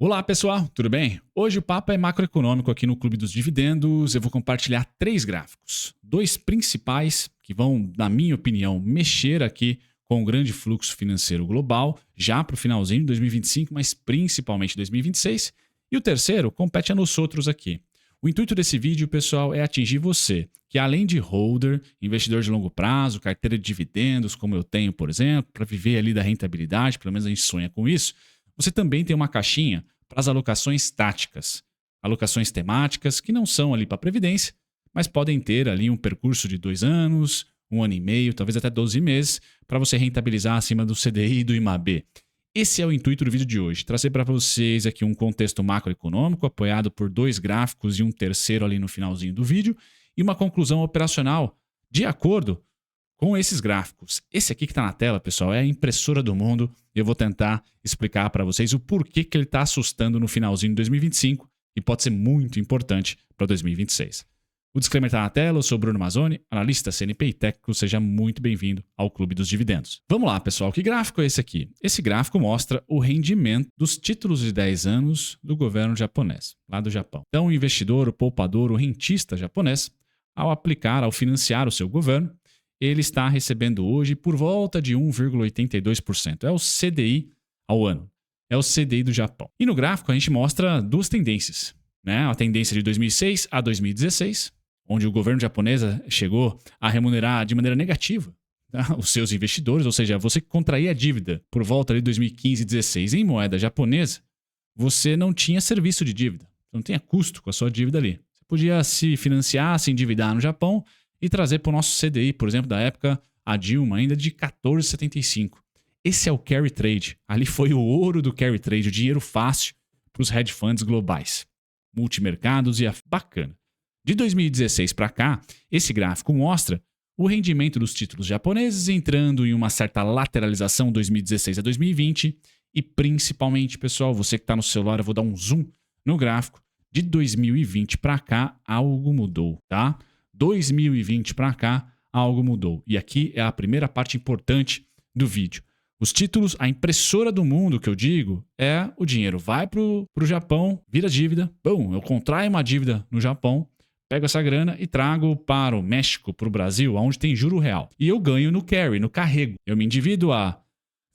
Olá pessoal, tudo bem? Hoje o papo é macroeconômico aqui no Clube dos Dividendos. Eu vou compartilhar 3 gráficos. 2 principais que vão, na minha opinião, mexer aqui com o grande fluxo financeiro global, já para o finalzinho de 2025, mas principalmente 2026. E o terceiro compete a nós outros aqui. O intuito desse vídeo, pessoal, é atingir você, que além de holder, investidor de longo prazo, carteira de dividendos, como eu tenho, por exemplo, para viver ali da rentabilidade, pelo menos a gente sonha com isso, você também tem uma caixinha para as alocações táticas, alocações temáticas que não são ali para a previdência, mas podem ter ali um percurso de 2 anos, 1 ano e meio, talvez até 12 meses, para você rentabilizar acima do CDI e do IMAB. Esse é o intuito do vídeo de hoje, trazer para vocês aqui um contexto macroeconômico apoiado por 2 gráficos e um terceiro ali no finalzinho do vídeo e uma conclusão operacional de acordo com esses gráficos. Esse aqui que está na tela, pessoal, é a impressora do mundo e eu vou tentar explicar para vocês o porquê que ele está assustando no finalzinho de 2025 e pode ser muito importante para 2026. O disclaimer está na tela, eu sou Bruno Mazzoni, analista CNP e técnico, seja muito bem-vindo ao Clube dos Dividendos. Vamos lá, pessoal, que gráfico é esse aqui? Esse gráfico mostra o rendimento dos títulos de 10 anos do governo japonês, lá do Japão. Então, o investidor, o poupador, o rentista japonês, ao financiar o seu governo, ele está recebendo hoje por volta de 1,82%. É o CDI ao ano. É o CDI do Japão. E no gráfico a gente mostra 2 tendências, né? A tendência de 2006 a 2016, onde o governo japonês chegou a remunerar de maneira negativa, tá, os seus investidores, ou seja, você que contraía a dívida por volta de 2015 e 2016 em moeda japonesa, você não tinha serviço de dívida, não tinha custo com a sua dívida ali. Você podia se financiar, se endividar no Japão e trazer para o nosso CDI, por exemplo, da época, a Dilma, ainda de 14,75. Esse é o carry trade. Ali foi o ouro do carry trade, o dinheiro fácil para os hedge funds globais. Multimercados e bacana. De 2016 para cá, esse gráfico mostra o rendimento dos títulos japoneses entrando em uma certa lateralização 2016 a 2020 e principalmente, pessoal, você que está no celular, eu vou dar um zoom no gráfico, de 2020 para cá algo mudou, tá? 2020 para cá, algo mudou. E aqui é a primeira parte importante do vídeo. Os títulos, a impressora do mundo que eu digo, é o dinheiro vai para o Japão, vira dívida, bom, eu contraio uma dívida no Japão, pego essa grana e trago para o México, para o Brasil, onde tem juro real. E eu ganho no carry, no carrego. Eu me endivido a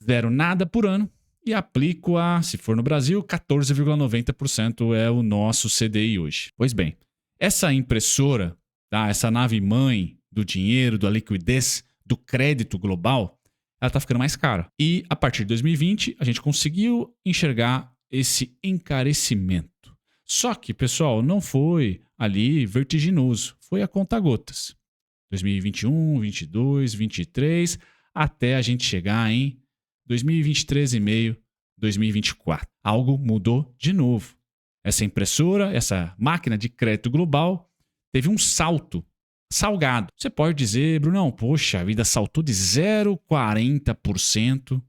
0 nada por ano e aplico a, se for no Brasil, 14,90% é o nosso CDI hoje. Pois bem, essa impressora, tá, essa nave-mãe do dinheiro, da liquidez, do crédito global, ela está ficando mais cara. E a partir de 2020, a gente conseguiu enxergar esse encarecimento. Só que, pessoal, não foi ali vertiginoso, foi a conta-gotas. 2021, 22, 23, até a gente chegar em 2023 e meio, 2024. Algo mudou de novo. Essa impressora, essa máquina de crédito global, teve um salto salgado. Você pode dizer, Brunão, poxa, a vida saltou de 0,40%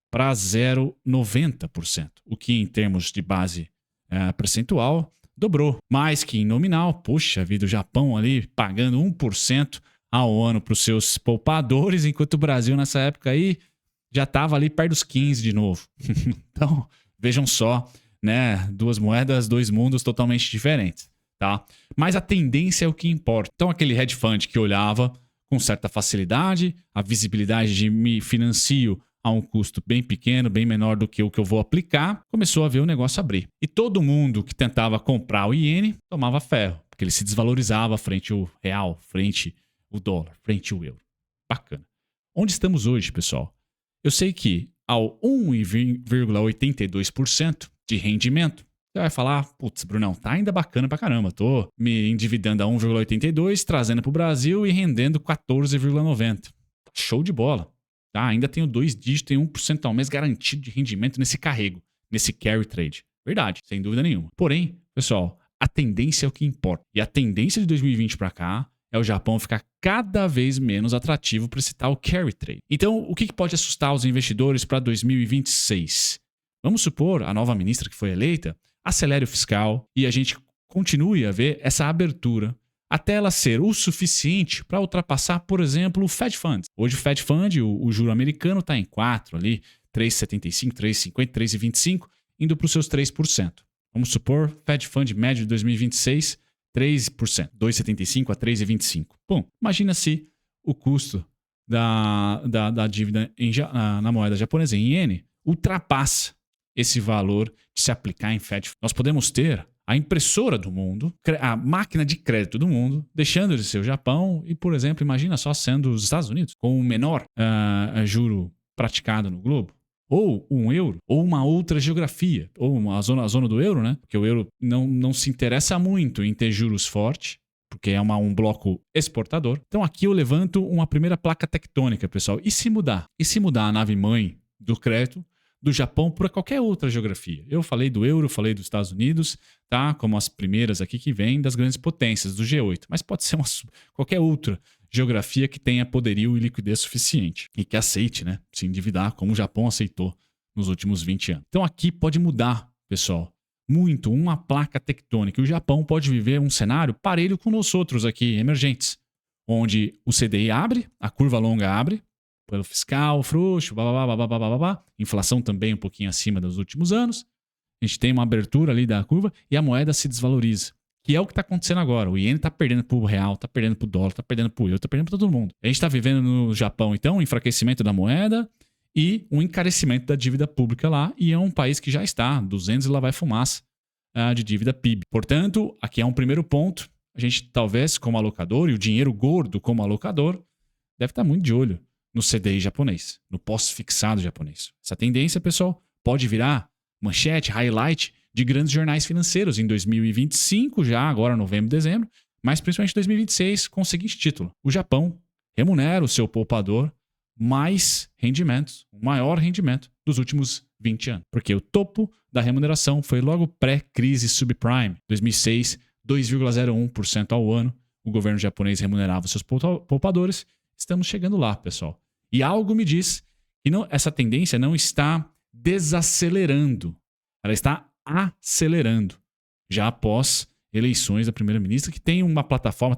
para 0,90%, o que em termos de base percentual dobrou. Mais que em nominal, poxa, a vida do Japão ali pagando 1% ao ano para os seus poupadores, enquanto o Brasil nessa época aí já estava ali perto dos 15 de novo. Então, vejam só, né, 2 moedas, 2 mundos totalmente diferentes. Tá? Mas a tendência é o que importa. Então, aquele hedge fund que olhava com certa facilidade, a visibilidade de me financio a um custo bem pequeno, bem menor do que o que eu vou aplicar, começou a ver o negócio abrir. E todo mundo que tentava comprar o iene tomava ferro, porque ele se desvalorizava frente ao real, frente ao dólar, frente ao euro. Bacana. Onde estamos hoje, pessoal? Eu sei que ao 1,82% de rendimento, você vai falar, putz, Brunão, tá ainda bacana pra caramba. Tô me endividando a 1,82, trazendo pro Brasil e rendendo 14,90. Show de bola. Tá? Ainda tenho 2 dígitos e 1% ao mês garantido de rendimento nesse carrego, nesse carry trade. Verdade, sem dúvida nenhuma. Porém, pessoal, a tendência é o que importa. E a tendência de 2020 pra cá é o Japão ficar cada vez menos atrativo para esse tal carry trade. Então, o que pode assustar os investidores para 2026? Vamos supor, a nova ministra que foi eleita acelere o fiscal e a gente continue a ver essa abertura até ela ser o suficiente para ultrapassar, por exemplo, o Fed Fund. Hoje o Fed Fund, o juro americano está em 4 ali, 3,75, 3,50, 3,25. indo para os seus 3%. Vamos supor, Fed Fund médio de 2026, 3%, 2,75 a 3,25. Bom, imagina se o custo da dívida na moeda japonesa, em iene, ultrapassa esse valor de se aplicar em Fed. Nós podemos ter a impressora do mundo, a máquina de crédito do mundo, deixando de ser o Japão e, por exemplo, imagina só sendo os Estados Unidos, com o menor juro praticado no globo, ou um euro, ou uma outra geografia, ou a zona do euro, né? Porque o euro não se interessa muito em ter juros fortes, porque é um bloco exportador. Então aqui eu levanto uma primeira placa tectônica, pessoal. E se mudar? E se mudar a nave-mãe do crédito do Japão para qualquer outra geografia? Eu falei do euro, falei dos Estados Unidos, tá? Como as primeiras aqui que vêm das grandes potências, do G8. Mas pode ser qualquer outra geografia que tenha poderio e liquidez suficiente e que aceite, né, se endividar, como o Japão aceitou nos últimos 20 anos. Então aqui pode mudar, pessoal, muito uma placa tectônica. E o Japão pode viver um cenário parelho com nós outros aqui, emergentes, onde o CDI abre, a curva longa abre, pelo fiscal, frouxo, inflação também um pouquinho acima dos últimos anos. A gente tem uma abertura ali da curva e a moeda se desvaloriza. Que é o que está acontecendo agora. O iene está perdendo para o real, está perdendo para o dólar, está perdendo para o euro, está perdendo para todo mundo. A gente está vivendo no Japão, então, um enfraquecimento da moeda e um encarecimento da dívida pública lá. E é um país que já está 200 e lá vai fumaça de dívida PIB. Portanto, aqui é um primeiro ponto. A gente talvez, como alocador, e o dinheiro gordo como alocador, deve estar muito de olho no CDI japonês, no pós-fixado japonês. Essa tendência, pessoal, pode virar manchete, highlight de grandes jornais financeiros em 2025, já agora novembro, dezembro, mas principalmente 2026 com o seguinte título: o Japão remunera o seu poupador mais rendimentos, o maior rendimento dos últimos 20 anos. Porque o topo da remuneração foi logo pré-crise subprime, 2006, 2,01% ao ano. O governo japonês remunerava os seus poupadores. Estamos chegando lá, pessoal. E algo me diz que essa tendência não está desacelerando. Ela está acelerando, já após eleições da primeira-ministra, que teve uma plataforma,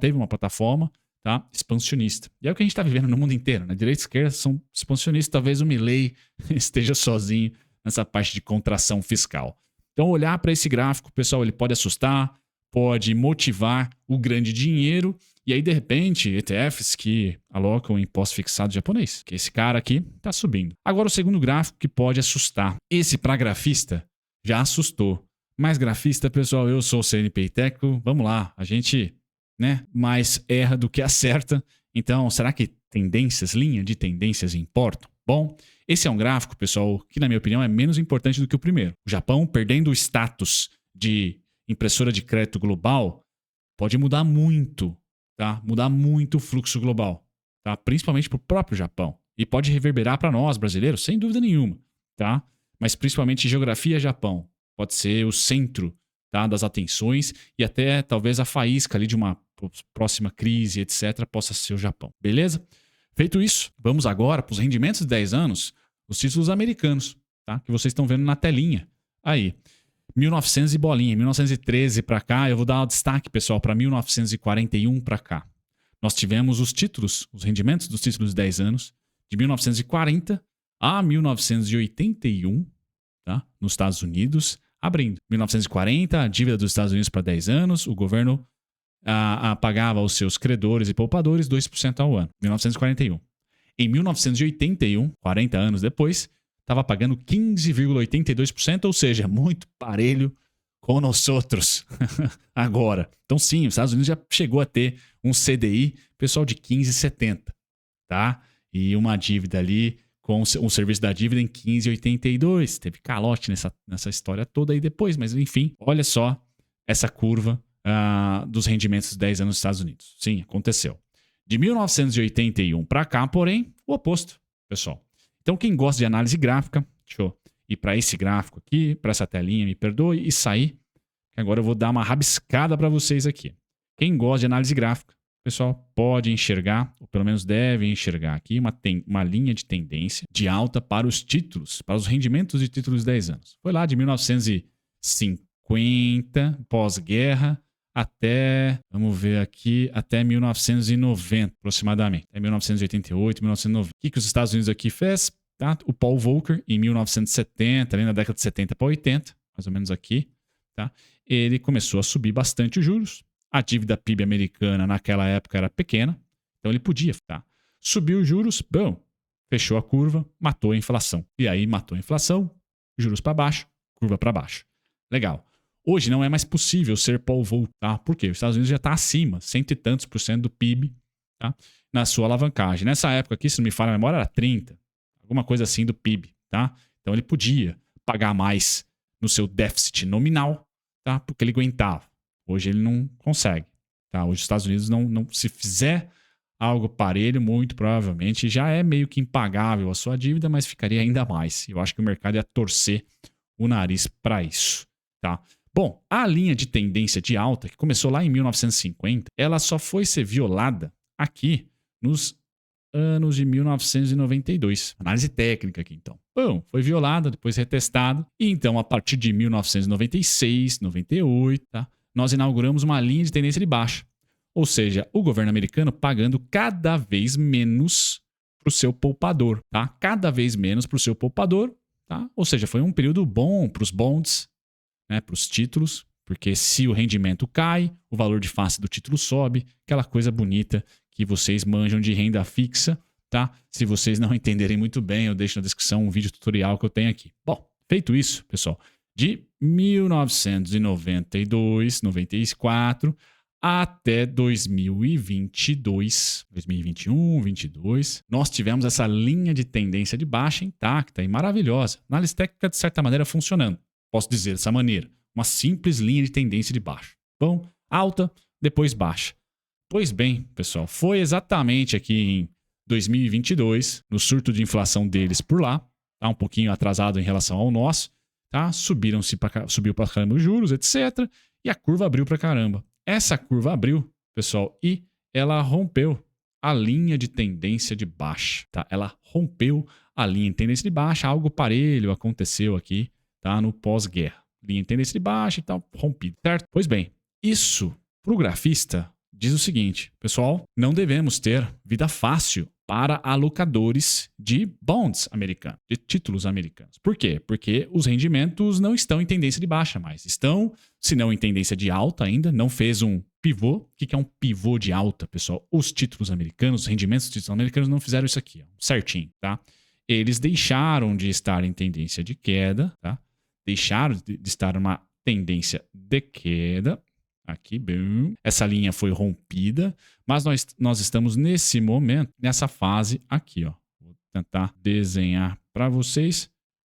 tá, expansionista. E é o que a gente está vivendo no mundo inteiro, né? Direita e esquerda são expansionistas, talvez o Milei esteja sozinho nessa parte de contração fiscal. Então, olhar para esse gráfico, pessoal, ele pode assustar, pode motivar o grande dinheiro, e aí, de repente, ETFs que alocam em pós-fixado japonês, que esse cara aqui está subindo. Agora, o segundo gráfico que pode assustar. Esse para grafista já assustou. Mas grafista, pessoal, eu sou o CNPI técnico, vamos lá, a gente, né, mais erra do que acerta. Então, será que linha de tendências importam? Bom, esse é um gráfico, pessoal, que na minha opinião é menos importante do que o primeiro. O Japão perdendo o status de impressora de crédito global pode mudar muito, tá? Mudar muito o fluxo global, tá? Principalmente para o próprio Japão. E pode reverberar para nós, brasileiros, sem dúvida nenhuma, tá? Mas principalmente geografia Japão. Pode ser o centro, tá, das atenções e até talvez a faísca ali de uma próxima crise, etc., possa ser o Japão. Beleza? Feito isso, vamos agora para os rendimentos de 10 anos, os títulos americanos, tá? Que vocês estão vendo na telinha. Aí, 1900 e bolinha, 1913 para cá, eu vou dar um destaque, pessoal, para 1941 para cá. Nós tivemos os rendimentos dos títulos de 10 anos, de 1940 a 1981, tá? Nos Estados Unidos, abrindo. 1940, a dívida dos Estados Unidos para 10 anos, o governo pagava aos seus credores e poupadores 2% ao ano. 1941. Em 1981, 40 anos depois, estava pagando 15,82%, ou seja, muito parelho com nós outros agora. Então sim, os Estados Unidos já chegou a ter um CDI, pessoal, de 15,70, tá? E uma dívida ali com o serviço da dívida em 15,82. Teve calote nessa história toda aí depois, mas enfim, olha só essa curva dos rendimentos de 10 anos nos Estados Unidos. Sim, aconteceu. De 1981 para cá, porém, o oposto, pessoal. Então, quem gosta de análise gráfica, deixa eu ir para esse gráfico aqui, para essa telinha, me perdoe, e sair. Agora eu vou dar uma rabiscada para vocês aqui. Quem gosta de análise gráfica, pessoal, pode enxergar, ou pelo menos deve enxergar aqui, uma linha de tendência de alta para os títulos, para os rendimentos de títulos de 10 anos. Foi lá de 1950, pós-guerra, até, vamos ver aqui, até 1990, aproximadamente. Até 1988, 1990. O que os Estados Unidos aqui fez? tá? O Paul Volcker, em 1970, ali na década de 70 para 80, mais ou menos aqui, tá? Ele começou a subir bastante os juros. A dívida PIB americana naquela época era pequena, então ele podia, tá? Subiu os juros, bom, fechou a curva, matou a inflação. E aí matou a inflação, juros para baixo, curva para baixo. Legal. Hoje não é mais possível ser Paul Volcker, tá? Por quê? Os Estados Unidos já está acima, cento e tantos por cento do PIB, tá? Na sua alavancagem. Nessa época aqui, se não me falha a memória, era 30, alguma coisa assim do PIB, tá? Então ele podia pagar mais no seu déficit nominal, tá? Porque ele aguentava. Hoje ele não consegue, tá? Hoje os Estados Unidos não se fizer algo parelho, muito provavelmente já é meio que impagável a sua dívida, mas ficaria ainda mais. Eu acho que o mercado ia torcer o nariz para isso, tá? Bom, a linha de tendência de alta, que começou lá em 1950, ela só foi ser violada aqui nos anos de 1992. Análise técnica aqui, então. Bom, foi violada, depois retestada. E então, a partir de 1996, 98, tá? Nós inauguramos uma linha de tendência de baixa. Ou seja, o governo americano pagando cada vez menos para o seu poupador, tá? Cada vez menos para o seu poupador, tá? Ou seja, foi um período bom para os bonds, né? Para os títulos, porque se o rendimento cai, o valor de face do título sobe, aquela coisa bonita que vocês manjam de renda fixa, tá? Se vocês não entenderem muito bem, eu deixo na descrição um vídeo tutorial que eu tenho aqui. Bom, feito isso, pessoal, de 1992, 94 até 2022, 2021, 2022, nós tivemos essa linha de tendência de baixa intacta e maravilhosa. Análise técnica, de certa maneira, funcionando. Posso dizer dessa maneira. Uma simples linha de tendência de baixa. Bom, alta, depois baixa. Pois bem, pessoal, foi exatamente aqui em 2022, no surto de inflação deles por lá, tá um pouquinho atrasado em relação ao nosso, tá? Subiu para caramba os juros, etc. E a curva abriu para caramba. Essa curva abriu, pessoal, e ela rompeu a linha de tendência de baixa, tá? Ela rompeu a linha de tendência de baixa, algo parelho aconteceu aqui, tá? No pós-guerra. Linha de tendência de baixa e tal, rompido, certo? Pois bem, isso para o grafista diz o seguinte, pessoal, não devemos ter vida fácil para alocadores de bonds americanos, de títulos americanos. Por quê? Porque os rendimentos não estão em tendência de baixa mais. Estão, se não em tendência de alta ainda, não fez um pivô. O que é um pivô de alta, pessoal? Os títulos americanos, os rendimentos dos títulos americanos não fizeram isso aqui, ó, certinho, tá? Eles deixaram de estar em tendência de queda, tá? Deixaram de estar numa tendência de queda. Aqui, bem. Essa linha foi rompida, mas nós estamos nesse momento, nessa fase aqui, ó. Vou tentar desenhar para vocês.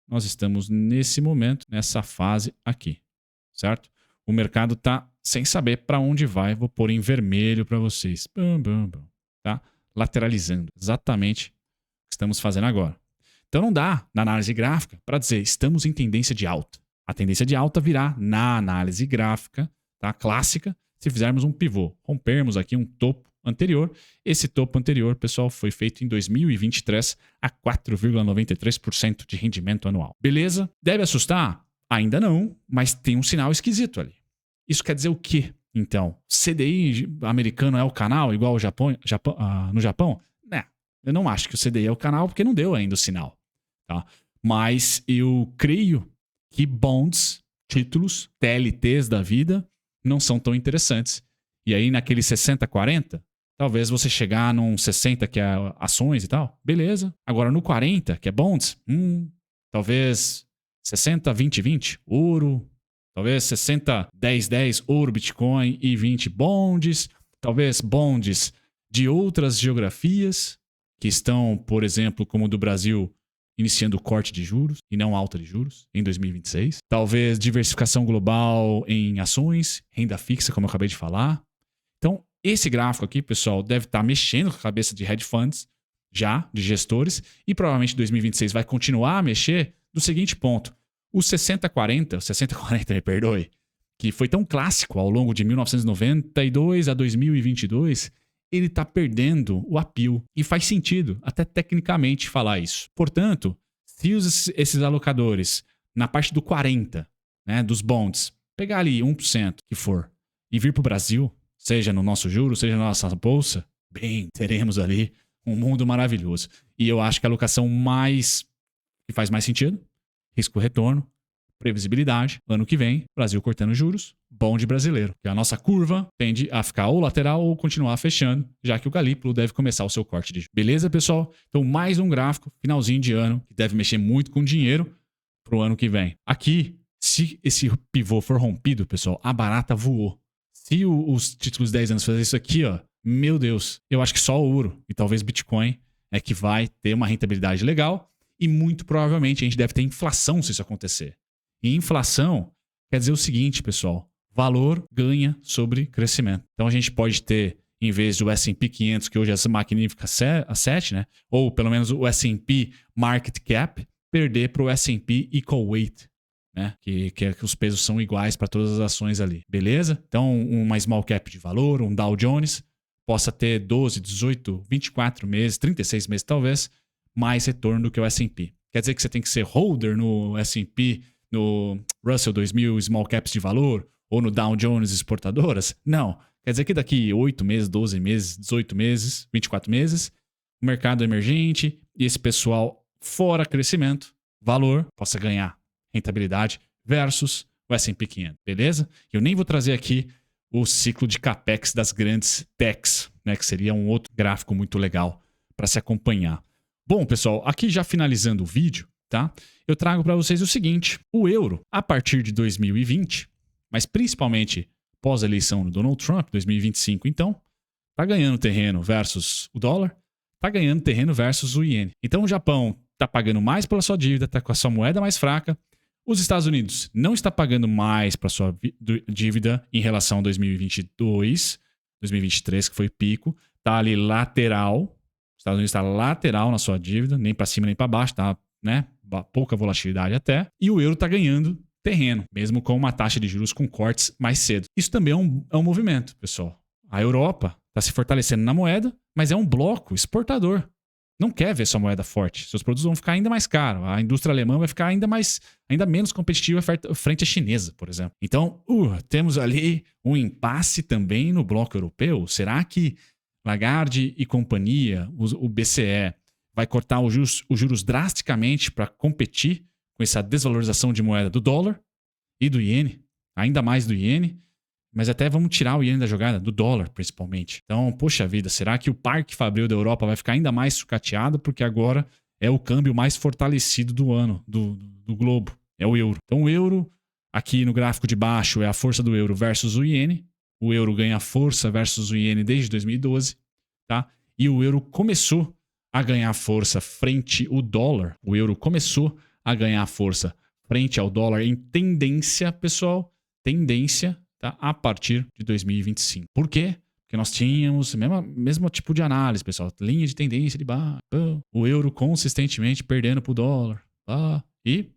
Nós estamos nesse momento, nessa fase aqui, certo? O mercado está sem saber para onde vai. Vou pôr em vermelho para vocês. Tá? Lateralizando. Exatamente o que estamos fazendo agora. Então não dá, na análise gráfica, para dizer estamos em tendência de alta. A tendência de alta virá na análise gráfica, tá? Clássica, se fizermos um pivô, rompermos aqui um topo anterior. Esse topo anterior, pessoal, foi feito em 2023 a 4,93% de rendimento anual. Beleza? Deve assustar? Ainda não, mas tem um sinal esquisito ali. Isso quer dizer o quê? Então, CDI americano é o canal igual no Japão? Né, eu não acho que o CDI é o canal porque não deu ainda o sinal. Tá? Mas eu creio que bonds, títulos, TLTs da vida, não são tão interessantes. E aí, naquele 60-40, talvez você chegar num 60, que é ações e tal, beleza. Agora, no 40, que é bonds, talvez 60-20-20, ouro. Talvez 60-10-10, ouro, Bitcoin e 20 bonds. Talvez bonds de outras geografias que estão, por exemplo, como o do Brasil, iniciando o corte de juros e não alta de juros em 2026. Talvez diversificação global em ações, renda fixa, como eu acabei de falar. Então, esse gráfico aqui, pessoal, deve estar mexendo com a cabeça de hedge funds, já, de gestores, e provavelmente 2026 vai continuar a mexer do seguinte ponto. O 60-40, me perdoe, que foi tão clássico ao longo de 1992 a 2022, ele está perdendo o appeal. E faz sentido, até tecnicamente, falar isso. Portanto, se esses alocadores, na parte do 40, né, dos bonds, pegar ali 1% que for, e vir para o Brasil, seja no nosso juro, seja na nossa bolsa, bem, teremos ali um mundo maravilhoso. E eu acho que a alocação mais que faz mais sentido? Risco-retorno, previsibilidade. Ano que vem, Brasil cortando juros, bonde brasileiro. Que a nossa curva tende a ficar ou lateral ou continuar fechando, já que o Galípolo deve começar o seu corte de juros. Beleza, pessoal? Então, mais um gráfico, finalzinho de ano, que deve mexer muito com dinheiro para o ano que vem. Aqui, se esse pivô for rompido, pessoal, a barata voou. Se os títulos 10 anos fazerem isso aqui, ó, meu Deus, eu acho que só o ouro e talvez Bitcoin é que vai ter uma rentabilidade legal e muito provavelmente a gente deve ter inflação se isso acontecer. E inflação quer dizer o seguinte, pessoal, valor ganha sobre crescimento. Então a gente pode ter, em vez do S&P 500, que hoje é essa magnífica a 7, né? Ou pelo menos o S&P Market Cap, perder para o S&P Equal Weight, né? Que os pesos são iguais para todas as ações ali, beleza? Então uma small cap de valor, um Dow Jones, possa ter 12, 18, 24 meses, 36 meses talvez, mais retorno do que o S&P. Quer dizer que você tem que ser holder no S&P, no Russell 2000 Small Caps de valor, ou no Dow Jones exportadoras? Não. Quer dizer que daqui 8 meses, 12 meses, 18 meses, 24 meses, o mercado emergente e esse pessoal fora crescimento, valor, possa ganhar rentabilidade versus o S&P 500, beleza? Eu nem vou trazer aqui o ciclo de capex das grandes techs, né, que seria um outro gráfico muito legal para se acompanhar. Bom, pessoal, aqui já finalizando o vídeo, tá? Eu trago para vocês o seguinte: o euro, a partir de 2020, mas principalmente pós a eleição do Donald Trump, 2025, então, tá ganhando terreno versus o dólar, tá ganhando terreno versus o iene. Então o Japão tá pagando mais pela sua dívida, tá com a sua moeda mais fraca. Os Estados Unidos não está pagando mais para sua dívida em relação a 2022, 2023, que foi pico, tá ali lateral. Os Estados Unidos está lateral na sua dívida, nem para cima nem para baixo, tá, né? Pouca volatilidade até. E o euro está ganhando terreno, mesmo com uma taxa de juros com cortes mais cedo. Isso também é um movimento, pessoal. A Europa está se fortalecendo na moeda, mas é um bloco exportador. Não quer ver sua moeda forte. Seus produtos vão ficar ainda mais caros. A indústria alemã vai ficar ainda menos competitiva frente à chinesa, por exemplo. Então, temos ali um impasse também no bloco europeu. Será que Lagarde e companhia, o BCE, vai cortar os juros drasticamente para competir com essa desvalorização de moeda do dólar e do iene? Ainda mais do iene. Mas até vamos tirar o iene da jogada, do dólar principalmente. Então, poxa vida, será que o parque fabril da Europa vai ficar ainda mais sucateado? Porque agora é o câmbio mais fortalecido do ano, do globo, é o euro. Então o euro, aqui no gráfico de baixo, é a força do euro versus o iene. O euro ganha força versus o iene desde 2012, tá? E o euro começou a ganhar força frente ao dólar. O euro começou a ganhar força frente ao dólar em tendência, pessoal, tendência, tá? A partir de 2025. Por quê? Porque nós tínhamos o mesmo tipo de análise, pessoal. Linha de tendência de baixo. O euro consistentemente perdendo para o dólar. E,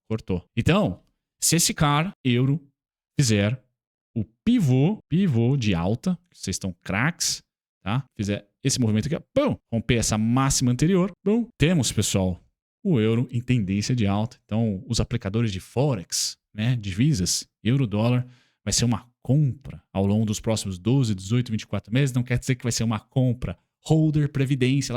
cortou. Então, se esse cara, euro, fizer o pivô de alta, vocês estão craques, tá? Fizer esse movimento aqui, romper essa máxima anterior, temos, pessoal, o euro em tendência de alta. Então, os aplicadores de Forex, né, divisas, euro-dólar, vai ser uma compra ao longo dos próximos 12, 18, 24 meses. Não quer dizer que vai ser uma compra holder, previdência,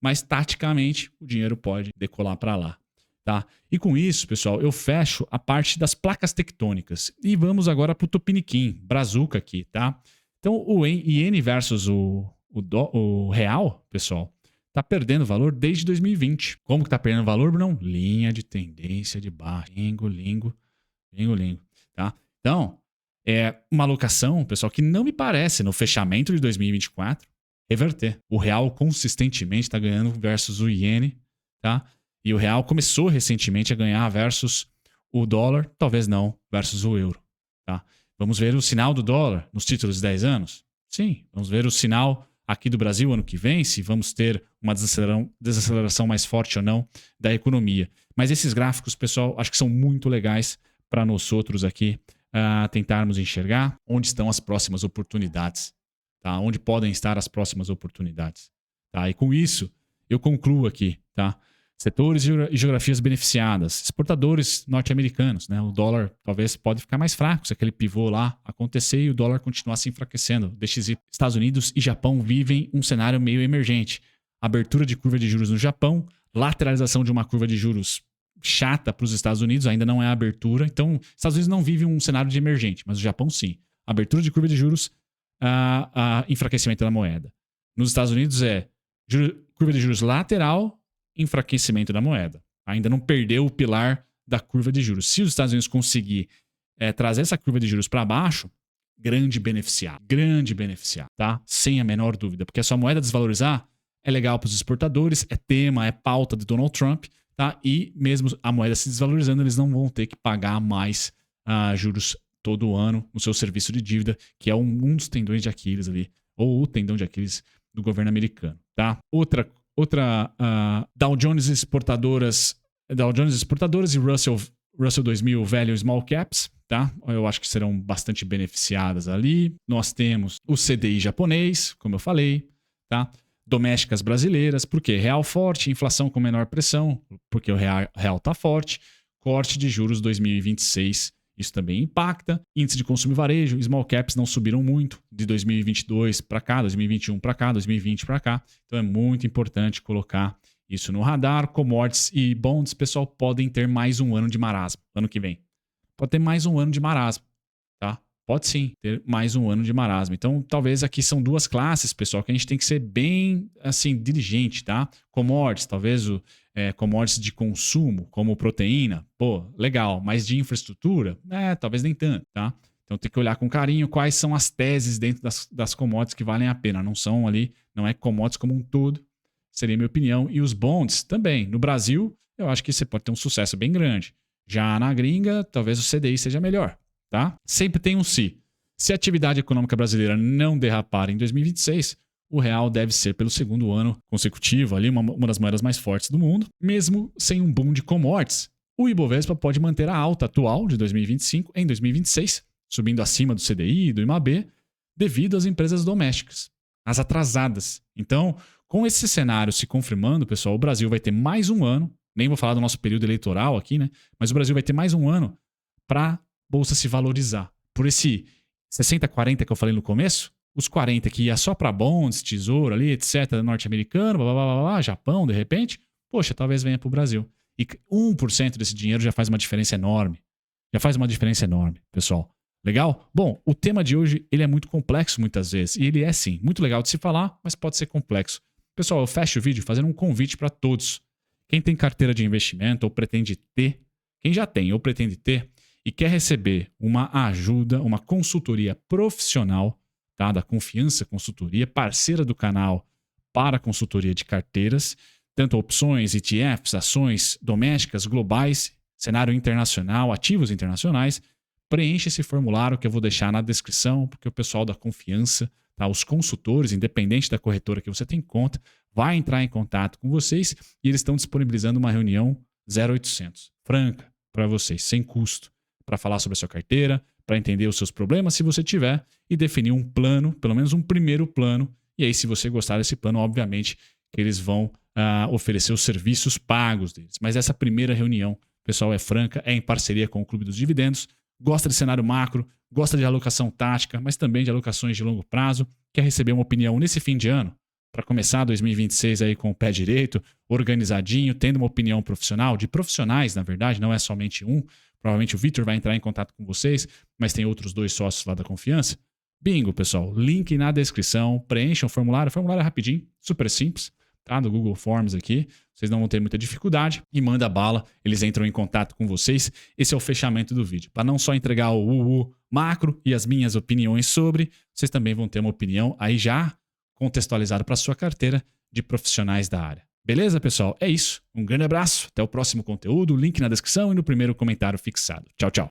mas taticamente o dinheiro pode decolar para lá, tá? E com isso, pessoal, eu fecho a parte das placas tectônicas e vamos agora para o Tupiniquim, Brazuca aqui, tá? Então o iene versus o real, pessoal, tá perdendo valor desde 2020. Como que tá perdendo valor, Bruno? Linha de tendência de baixo, lingo, tá? Então, é uma alocação, pessoal, que não me parece, no fechamento de 2024, reverter. O real consistentemente está ganhando versus o iene, tá? E o real começou recentemente a ganhar versus o dólar, talvez não, versus o euro, tá? Vamos ver o sinal do dólar nos títulos de 10 anos? Sim. Vamos ver o sinal aqui do Brasil ano que vem, se vamos ter uma desaceleração mais forte ou não da economia. Mas esses gráficos, pessoal, acho que são muito legais para nós outros aqui tentarmos enxergar onde estão as próximas oportunidades, tá? Onde podem estar as próximas oportunidades, tá? E com isso, eu concluo aqui, tá? Setores e geografias beneficiadas, exportadores norte-americanos, né? O dólar talvez pode ficar mais fraco se aquele pivô lá acontecer e o dólar continuar se enfraquecendo. DXY, Estados Unidos e Japão vivem um cenário meio emergente. Abertura de curva de juros no Japão, lateralização de uma curva de juros chata para os Estados Unidos, ainda não é a abertura. Então, os Estados Unidos não vive um cenário de emergente, mas o Japão sim. Abertura de curva de juros, enfraquecimento da moeda. Nos Estados Unidos é curva de juros lateral, enfraquecimento da moeda. Ainda não perdeu o pilar da curva de juros. Se os Estados Unidos conseguir trazer essa curva de juros para baixo, grande beneficiado, tá? Sem a menor dúvida, porque a sua moeda desvalorizar é legal para os exportadores, é tema, é pauta de Donald Trump, tá? E mesmo a moeda se desvalorizando, eles não vão ter que pagar mais juros todo ano no seu serviço de dívida, que é um dos tendões de Aquiles ali, ou o tendão de Aquiles do governo americano, tá? Outra Dow Jones Exportadoras e Russell 2000 Value Small Caps, tá? Eu acho que serão bastante beneficiadas ali. Nós temos o CDI japonês, como eu falei, tá? Domésticas brasileiras, porque real forte, inflação com menor pressão, porque o real tá forte, corte de juros 2026, isso também impacta. Índice de consumo e varejo, small caps não subiram muito de 2022 para cá, 2021 para cá, 2020 para cá. Então é muito importante colocar isso no radar. Commodities e bonds, pessoal, podem ter mais um ano de marasmo ano que vem. Pode ter mais um ano de marasmo, tá? Pode sim ter mais um ano de marasmo. Então, talvez aqui são duas classes, pessoal, que a gente tem que ser bem, assim, diligente, tá? Commodities, talvez commodities de consumo, como proteína, pô, legal. Mas de infraestrutura, talvez nem tanto, tá? Então, tem que olhar com carinho quais são as teses dentro das commodities que valem a pena. Não é commodities como um todo, seria a minha opinião. E os bonds também. No Brasil, eu acho que você pode ter um sucesso bem grande. Já na gringa, talvez o CDI seja melhor. Tá? Sempre tem um se. Se a atividade econômica brasileira não derrapar em 2026, o real deve ser pelo segundo ano consecutivo ali uma das moedas mais fortes do mundo, mesmo sem um boom de commodities. O Ibovespa pode manter a alta atual de 2025 em 2026, subindo acima do CDI e do IMAB, devido às empresas domésticas, as atrasadas. Então, com esse cenário se confirmando, pessoal, o Brasil vai ter mais um ano, nem vou falar do nosso período eleitoral aqui, né? Mas o Brasil vai ter mais um ano para bolsa se valorizar. Por esse 60-40 que eu falei no começo, os 40 que ia só para bonds, tesouro ali, etc., norte-americano, blá, blá, blá, blá, Japão, de repente, poxa, talvez venha para o Brasil. E 1% desse dinheiro já faz uma diferença enorme. Pessoal. Legal? Bom, o tema de hoje ele é muito complexo muitas vezes. E ele é, sim, muito legal de se falar, mas pode ser complexo. Pessoal, eu fecho o vídeo fazendo um convite para todos. Quem tem carteira de investimento ou pretende ter, quem já tem ou pretende ter, e quer receber uma ajuda, uma consultoria profissional, tá? Da Confiança Consultoria, parceira do canal para consultoria de carteiras, tanto opções, ETFs, ações domésticas, globais, cenário internacional, ativos internacionais, preencha esse formulário que eu vou deixar na descrição, porque o pessoal da Confiança, tá? Os consultores, independente da corretora que você tem conta, vai entrar em contato com vocês e eles estão disponibilizando uma reunião 0800, franca, para vocês, sem custo, para falar sobre a sua carteira, para entender os seus problemas, se você tiver, e definir um plano, pelo menos um primeiro plano. E aí, se você gostar desse plano, obviamente que eles vão oferecer os serviços pagos deles. Mas essa primeira reunião, pessoal, é franca, é em parceria com o Clube dos Dividendos, gosta de cenário macro, gosta de alocação tática, mas também de alocações de longo prazo, quer receber uma opinião nesse fim de ano, para começar 2026 aí com o pé direito, organizadinho, tendo uma opinião profissional, de profissionais, na verdade, não é somente um. Provavelmente o Victor vai entrar em contato com vocês, mas tem outros 2 sócios lá da Confiança. Bingo, pessoal. Link na descrição. Preencham o formulário. O formulário é rapidinho, super simples, tá? Do Google Forms aqui. Vocês não vão ter muita dificuldade. E manda bala. Eles entram em contato com vocês. Esse é o fechamento do vídeo. Para não só entregar o macro e as minhas opiniões sobre, vocês também vão ter uma opinião aí já contextualizada para a sua carteira de profissionais da área. Beleza, pessoal? É isso. Um grande abraço. Até o próximo conteúdo. Link na descrição e no primeiro comentário fixado. Tchau, tchau.